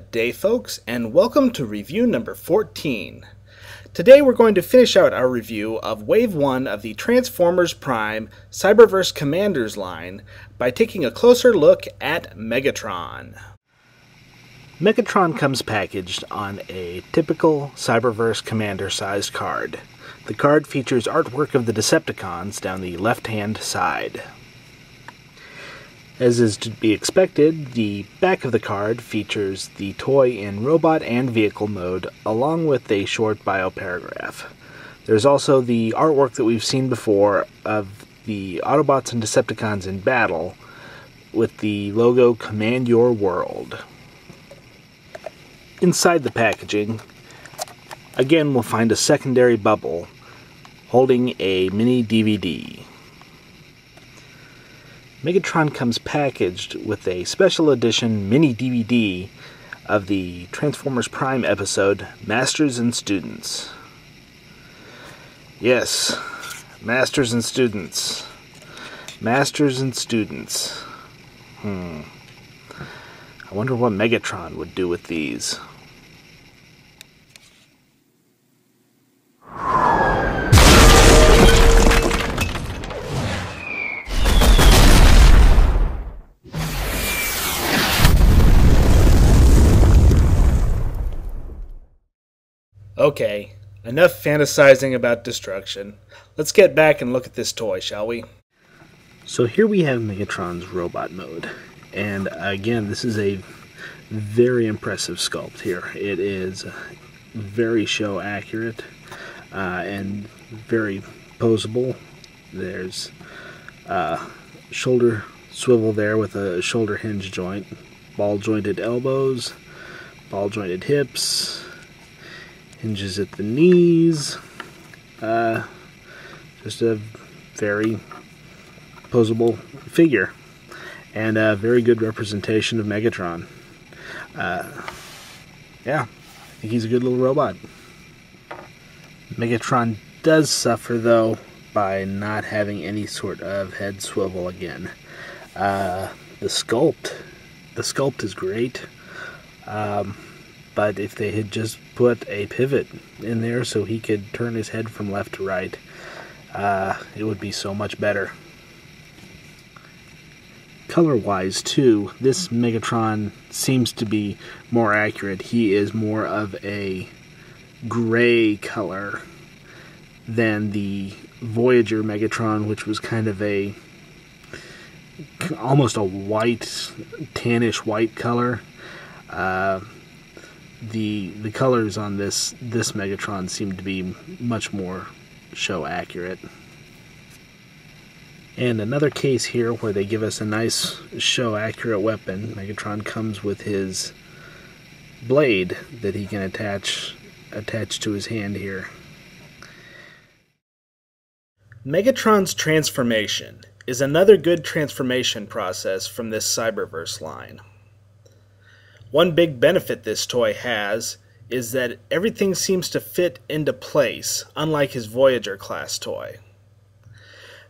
Good day, folks, and welcome to review number 14. Today we're going to finish out our review of Wave 1 of the Transformers Prime Cyberverse Commanders line by taking a closer look at Megatron. Megatron comes packaged on a typical Cyberverse Commander sized card. The card features artwork of the Decepticons down the left-hand side. As is to be expected, the back of the card features the toy in robot and vehicle mode, along with a short bio paragraph. There's also the artwork that we've seen before of the Autobots and Decepticons in battle, with the logo Command Your World. Inside the packaging, again we'll find a secondary bubble holding a mini DVD. Megatron comes packaged with a special edition mini DVD of the Transformers Prime episode, Masters and Students. Yes, Masters and Students. Masters and Students. I wonder what Megatron would do with these. Okay, enough fantasizing about destruction. Let's get back and look at this toy, shall we? So here we have Megatron's robot mode. And again, this is a very impressive sculpt here. It is very show accurate and very poseable. There's shoulder swivel there with a shoulder hinge joint, ball jointed elbows, ball jointed hips, hinges at the knees. Just a very poseable figure and a very good representation of Megatron. Yeah, I think he's a good little robot. Megatron does suffer though by not having any sort of head swivel again. The sculpt is great. But if they had just put a pivot in there so he could turn his head from left to right, it would be so much better. Color-wise, too, this Megatron seems to be more accurate. He is more of a gray color than the Voyager Megatron, which was kind of a almost a white, tannish white color. The colors on this Megatron seem to be much more show accurate. And another case here where they give us a nice show accurate weapon. Megatron comes with his blade that he can attach to his hand here. Megatron's transformation is another good transformation process from this Cyberverse line. One big benefit this toy has is that everything seems to fit into place, unlike his Voyager class toy.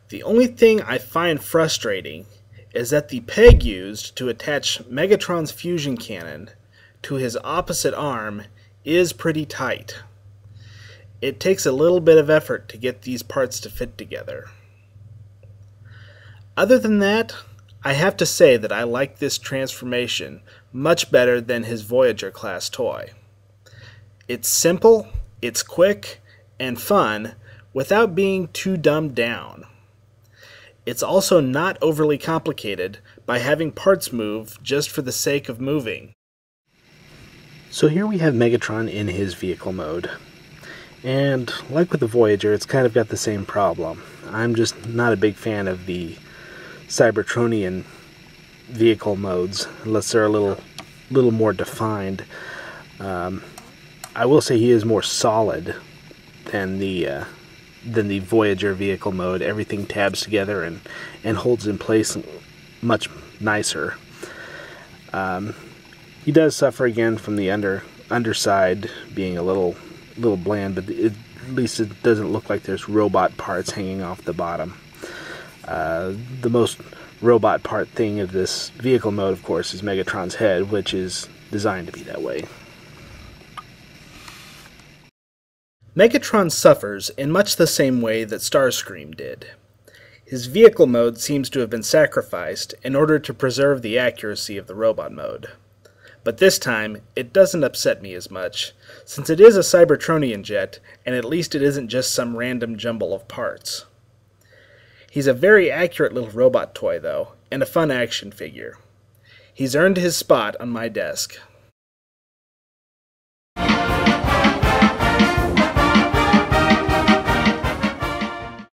The only thing I find frustrating is that the peg used to attach Megatron's fusion cannon to his opposite arm is pretty tight. It takes a little bit of effort to get these parts to fit together. Other than that, I have to say that I like this transformation much better than his Voyager class toy. It's simple, it's quick, and fun without being too dumbed down. It's also not overly complicated by having parts move just for the sake of moving. So here we have Megatron in his vehicle mode. And like with the Voyager, it's kind of got the same problem. I'm just not a big fan of the Cybertronian vehicle modes, unless they're a little more defined. I will say he is more solid than the Voyager vehicle mode. Everything tabs together and holds in place much nicer. He does suffer again from the underside being a little bland, but at least it doesn't look like there's robot parts hanging off the bottom. The most robot part thing of this vehicle mode, of course, is Megatron's head, which is designed to be that way. Megatron suffers in much the same way that Starscream did. His vehicle mode seems to have been sacrificed in order to preserve the accuracy of the robot mode. But this time, it doesn't upset me as much, since it is a Cybertronian jet, and at least it isn't just some random jumble of parts. He's a very accurate little robot toy, though, and a fun action figure. He's earned his spot on my desk.